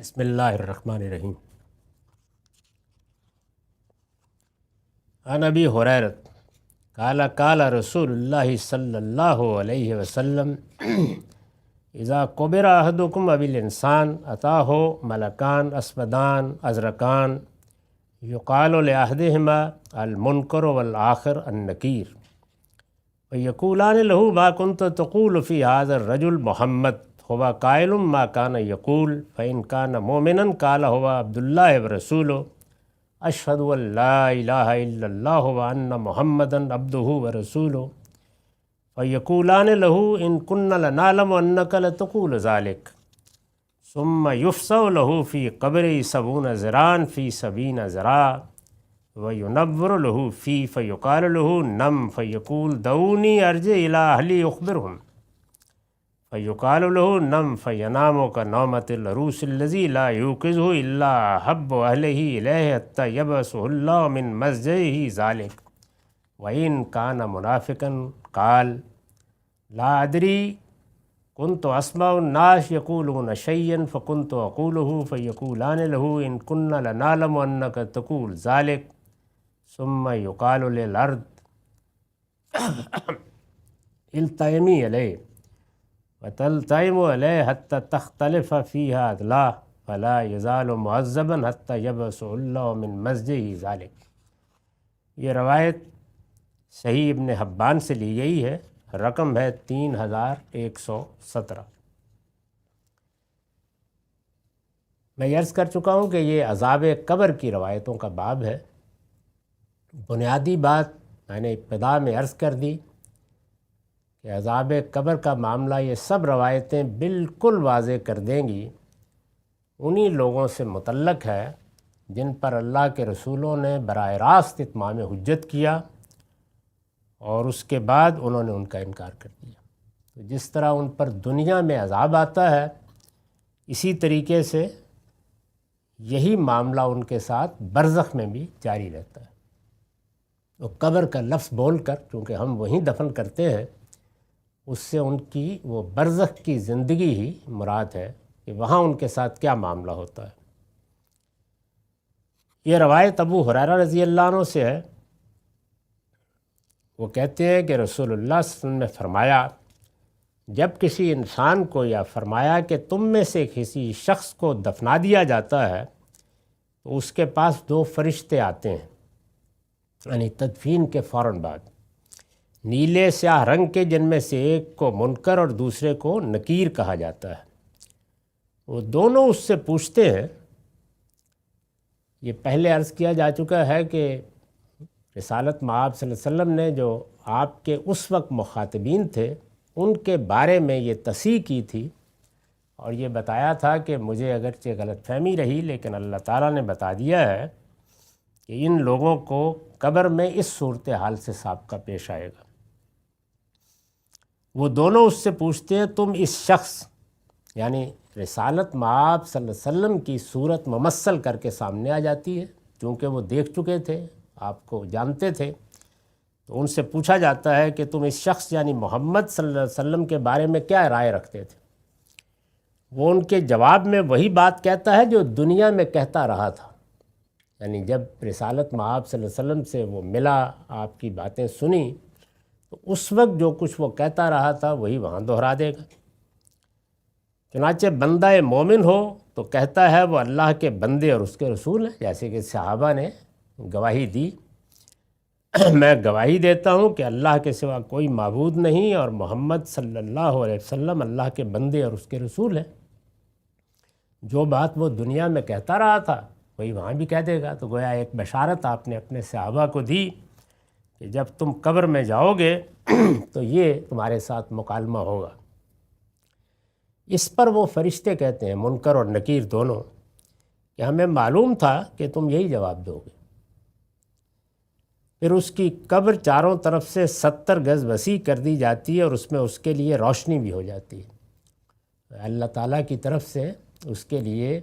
بسم اللہ الرحمن الرحیم۔ عن ابی ہریرہ قال قال رسول اللہ صلی اللہ علیہ وسلم اذا قبر احدکم بالانسان اتاہ ملکان اسودان ازرقان یقال لاحدہما المنکر والآخر النکیر ویقولان له ما كنت تقول في هذا الرجل محمد هو قائل ما كان يقول فإن كان مؤمنا قال هو عبد الله ورسوله أشهد أن لا إله إلا الله وأن محمدا عبده ورسوله فيقولان له إن كنا لنعلم أنك لتقول ذلك ثم يفسح له في قبره 70 ذراعا في 70 ذراعا وينور له فيه فيقال له نم فيقول دعوني أرجع إلى أهلي أخبرهم فيقال له نم فينام كنومة العروس الذي لا يوقظه إلا أحب أهله إليه حتى يبعثه الله من مسجده ذلك وإن كان منافقا قال لا أدري كنت أسمع الناس يقولون شيئا فكنت أقوله فيقولان له إن كنا لنعلم أنك تقول ذلك ثم يقال للأرض التئمي عليه وتلتئم عليه حتى تختلف فيها أضلاع فلا يزال معذبا حتى يبعثه الله من مسجده ذلك۔ یہ روایت صحیح ابن حبان سے لی گئی ہے، رقم ہے 3117۔ میں عرض کر چکا ہوں کہ یہ عذاب قبر کی روایتوں کا باب ہے۔ بنیادی بات میں نے ابتدا میں عرض کر دی کہ عذاب قبر کا معاملہ یہ سب روایتیں بالکل واضح کر دیں گی، انہی لوگوں سے متعلق ہے جن پر اللہ کے رسولوں نے براہ راست اتمام حجت کیا اور اس کے بعد انہوں نے ان کا انکار کر دیا۔ تو جس طرح ان پر دنیا میں عذاب آتا ہے، اسی طریقے سے یہی معاملہ ان کے ساتھ برزخ میں بھی جاری رہتا ہے۔ تو قبر کا لفظ بول کر چونکہ ہم وہیں دفن کرتے ہیں، اس سے ان کی وہ برزخ کی زندگی ہی مراد ہے کہ وہاں ان کے ساتھ کیا معاملہ ہوتا ہے۔ یہ روایت ابو ہریرہ رضی اللہ عنہ سے ہے۔ وہ کہتے ہیں کہ رسول اللہ صلی اللہ علیہ وسلم نے فرمایا، جب کسی انسان کو یا فرمایا کہ تم میں سے کسی شخص کو دفنا دیا جاتا ہے تو اس کے پاس 2 فرشتے آتے ہیں، یعنی تدفین کے فوراً بعد، نیلے سیاہ رنگ کے، جن میں سے ایک کو منکر اور دوسرے کو نکیر کہا جاتا ہے۔ وہ دونوں اس سے پوچھتے ہیں، یہ پہلے عرض کیا جا چکا ہے کہ رسالت مآب صلی اللہ علیہ وسلم نے جو آپ کے اس وقت مخاطبین تھے ان کے بارے میں یہ تصحیح کی تھی اور یہ بتایا تھا کہ مجھے اگرچہ غلط فہمی رہی لیکن اللہ تعالیٰ نے بتا دیا ہے کہ ان لوگوں کو قبر میں اس صورتحال سے سابقہ پیش آئے گا۔ وہ دونوں اس سے پوچھتے ہیں، تم اس شخص یعنی رسالت مآب صلی اللہ علیہ وسلم کی صورت ممثل کر کے سامنے آ جاتی ہے، چونکہ وہ دیکھ چکے تھے، آپ کو جانتے تھے، تو ان سے پوچھا جاتا ہے کہ تم اس شخص یعنی محمد صلی اللہ علیہ وسلم کے بارے میں کیا رائے رکھتے تھے؟ وہ ان کے جواب میں وہی بات کہتا ہے جو دنیا میں کہتا رہا تھا، یعنی جب رسالت مآب صلی اللہ علیہ وسلم سے وہ ملا، آپ کی باتیں سنی، تو اس وقت جو کچھ وہ کہتا رہا تھا وہی وہاں دہرا دے گا۔ چنانچہ بندہ مومن ہو تو کہتا ہے وہ اللہ کے بندے اور اس کے رسول ہیں، جیسے کہ صحابہ نے گواہی دی، میں گواہی دیتا ہوں کہ اللہ کے سوا کوئی معبود نہیں اور محمد صلی اللہ علیہ وسلم اللہ کے بندے اور اس کے رسول ہیں۔ جو بات وہ دنیا میں کہتا رہا تھا وہی وہاں بھی کہہ دے گا۔ تو گویا ایک بشارت آپ نے اپنے صحابہ کو دی کہ جب تم قبر میں جاؤ گے تو یہ تمہارے ساتھ مکالمہ ہوگا۔ اس پر وہ فرشتے کہتے ہیں، منکر اور نکیر دونوں، کہ ہمیں معلوم تھا کہ تم یہی جواب دو گے۔ پھر اس کی قبر چاروں طرف سے 70 گز وسیع کر دی جاتی ہے اور اس میں اس کے لیے روشنی بھی ہو جاتی ہے۔ اللہ تعالیٰ کی طرف سے اس کے لیے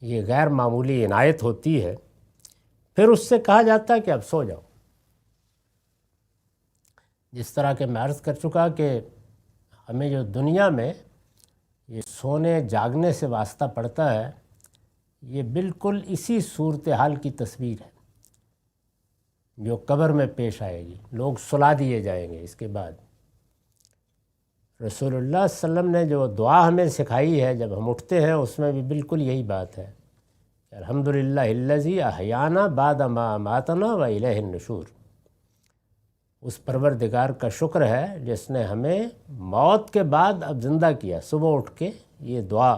یہ غیر معمولی عنایت ہوتی ہے۔ پھر اس سے کہا جاتا ہے کہ اب سو جاؤ۔ جس طرح کہ میں عرض کر چکا کہ ہمیں جو دنیا میں یہ سونے جاگنے سے واسطہ پڑتا ہے، یہ بالکل اسی صورتحال کی تصویر ہے جو قبر میں پیش آئے گی. لوگ سلا دیے جائیں گے. اس کے بعد رسول اللہ صلی اللہ علیہ وسلم نے جو دعا ہمیں سکھائی ہے جب ہم اٹھتے ہیں، اس میں بھی بالکل یہی بات ہے. الحمدللہ الذی احیانا بعد ما اماتنا و الیہ النشور. اس پروردگار کا شکر ہے جس نے ہمیں موت کے بعد اب زندہ کیا. صبح اٹھ کے یہ دعا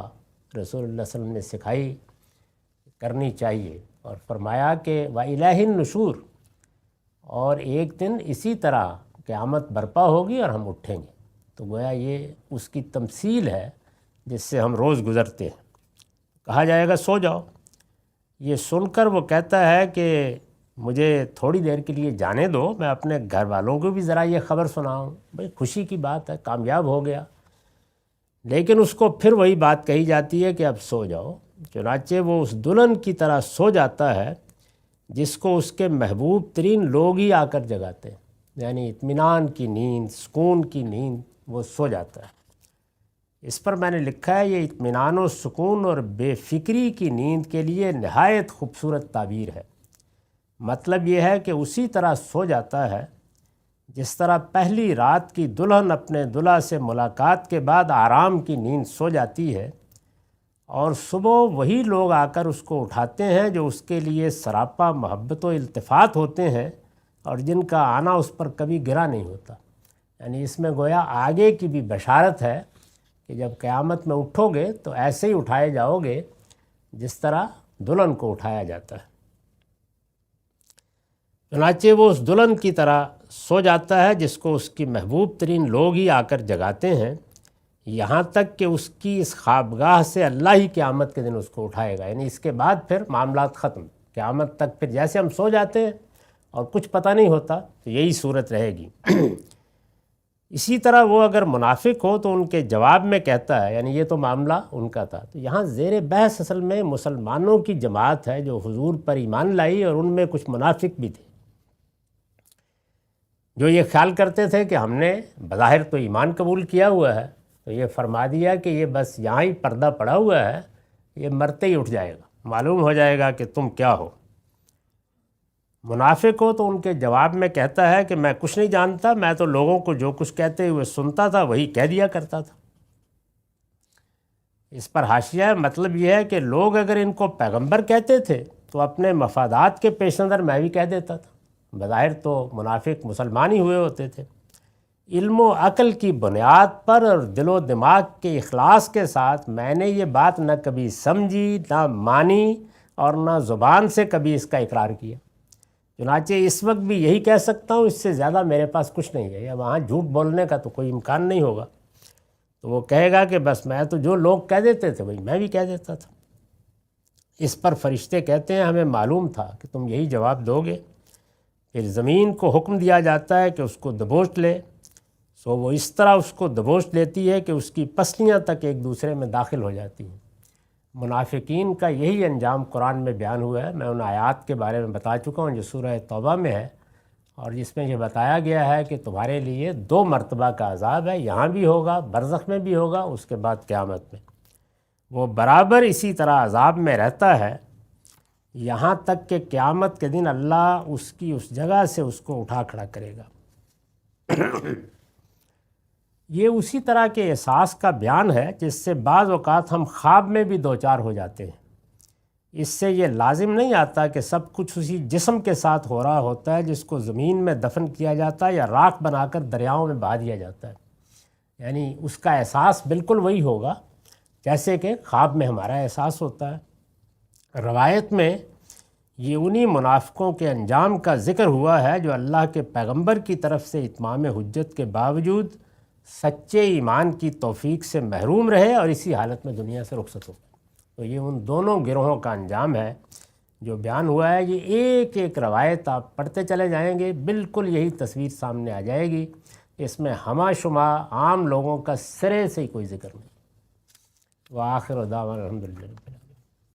رسول اللہ صلی اللہ علیہ وسلم نے سکھائی، کرنی چاہیے. اور فرمایا کہ و الیہ النشور، اور ایک دن اسی طرح قیامت برپا ہوگی اور ہم اٹھیں گے. تو گویا یہ اس کی تمثیل ہے جس سے ہم روز گزرتے ہیں. کہا جائے گا سو جاؤ. یہ سن کر وہ کہتا ہے کہ مجھے تھوڑی دیر کے لیے جانے دو، میں اپنے گھر والوں کو بھی ذرا یہ خبر سناؤں. بھئی خوشی کی بات ہے، کامیاب ہو گیا. لیکن اس کو پھر وہی بات کہی جاتی ہے کہ اب سو جاؤ. چنانچہ وہ اس دلہن کی طرح سو جاتا ہے جس کو اس کے محبوب ترین لوگ ہی آ کر جگاتے ہیں. یعنی اطمینان کی نیند، سکون کی نیند، وہ سو جاتا ہے. اس پر میں نے لکھا ہے یہ اطمینان و سکون اور بے فکری کی نیند کے لیے نہایت خوبصورت تعبیر ہے. مطلب یہ ہے کہ اسی طرح سو جاتا ہے جس طرح پہلی رات کی دلہن اپنے دلہا سے ملاقات کے بعد آرام کی نیند سو جاتی ہے، اور صبح وہی لوگ آ کر اس کو اٹھاتے ہیں جو اس کے لیے سراپا محبت و التفات ہوتے ہیں اور جن کا آنا اس پر کبھی گرا نہیں ہوتا. یعنی اس میں گویا آگے کی بھی بشارت ہے کہ جب قیامت میں اٹھو گے تو ایسے ہی اٹھائے جاؤ گے جس طرح دلہن کو اٹھایا جاتا ہے. چنانچہ وہ اس دلہن کی طرح سو جاتا ہے جس کو اس کی محبوب ترین لوگ ہی آ کر جگاتے ہیں، یہاں تک کہ اس کی اس خوابگاہ سے اللہ ہی قیامت کے دن اس کو اٹھائے گا. یعنی اس کے بعد پھر معاملات ختم. قیامت تک پھر جیسے ہم سو جاتے ہیں اور کچھ پتہ نہیں ہوتا، تو یہی صورت رہے گی. اسی طرح وہ اگر منافق ہو تو ان کے جواب میں کہتا ہے، یعنی یہ تو معاملہ ان کا تھا. تو یہاں زیر بحث اصل میں مسلمانوں کی جماعت ہے جو حضور پر ایمان لائی، اور ان میں کچھ منافق بھی تھے جو یہ خیال کرتے تھے کہ ہم نے بظاہر تو ایمان قبول کیا ہوا ہے، تو یہ فرما دیا کہ یہ بس یہاں ہی پردہ پڑا ہوا ہے، یہ مرتے ہی اٹھ جائے گا، معلوم ہو جائے گا کہ تم کیا ہو. منافق ہو تو ان کے جواب میں کہتا ہے کہ میں کچھ نہیں جانتا، میں تو لوگوں کو جو کچھ کہتے ہوئے سنتا تھا وہی کہہ دیا کرتا تھا. اس پر حاشیہ ہے، مطلب یہ ہے کہ لوگ اگر ان کو پیغمبر کہتے تھے تو اپنے مفادات کے پیش نظر میں بھی کہہ دیتا تھا. بظاہر تو منافق مسلمان ہی ہوئے ہوتے تھے. علم و عقل کی بنیاد پر اور دل و دماغ کے اخلاص کے ساتھ میں نے یہ بات نہ کبھی سمجھی، نہ مانی، اور نہ زبان سے کبھی اس کا اقرار کیا. چنانچہ اس وقت بھی یہی کہہ سکتا ہوں، اس سے زیادہ میرے پاس کچھ نہیں ہے. یا وہاں جھوٹ بولنے کا تو کوئی امکان نہیں ہوگا. تو وہ کہے گا کہ بس میں تو جو لوگ کہہ دیتے تھے وہی میں بھی کہہ دیتا تھا. اس پر فرشتے کہتے ہیں ہمیں معلوم تھا کہ تم یہی جواب دو گے. پھر زمین کو حکم دیا جاتا ہے کہ اس کو دبوچ لے. سو وہ اس طرح اس کو دبوچ لیتی ہے کہ اس کی پسلیاں تک ایک دوسرے میں داخل ہو جاتی ہیں. منافقین کا یہی انجام قرآن میں بیان ہوا ہے. میں ان آیات کے بارے میں بتا چکا ہوں جو سورہ توبہ میں ہے، اور جس میں یہ بتایا گیا ہے کہ تمہارے لیے 2 مرتبہ کا عذاب ہے. یہاں بھی ہوگا، برزخ میں بھی ہوگا، اس کے بعد قیامت میں. وہ برابر اسی طرح عذاب میں رہتا ہے یہاں تک کہ قیامت کے دن اللہ اس کی اس جگہ سے اس کو اٹھا کھڑا کرے گا. یہ اسی طرح کے احساس کا بیان ہے جس سے بعض اوقات ہم خواب میں بھی دوچار ہو جاتے ہیں. اس سے یہ لازم نہیں آتا کہ سب کچھ اسی جسم کے ساتھ ہو رہا ہوتا ہے جس کو زمین میں دفن کیا جاتا ہے یا راکھ بنا کر دریاؤں میں بہا دیا جاتا ہے. یعنی اس کا احساس بالکل وہی ہوگا جیسے کہ خواب میں ہمارا احساس ہوتا ہے. روایت میں یہ انہی منافقوں کے انجام کا ذکر ہوا ہے جو اللہ کے پیغمبر کی طرف سے اتمام حجت کے باوجود سچے ایمان کی توفیق سے محروم رہے اور اسی حالت میں دنیا سے رخصت ہو گئے. تو یہ ان دونوں گروہوں کا انجام ہے جو بیان ہوا ہے. یہ ایک ایک روایت آپ پڑھتے چلے جائیں گے، بالکل یہی تصویر سامنے آ جائے گی. اس میں ہمہ شمہ عام لوگوں کا سرے سے ہی کوئی ذکر نہیں. وآخر دعوانا الحمدللہ.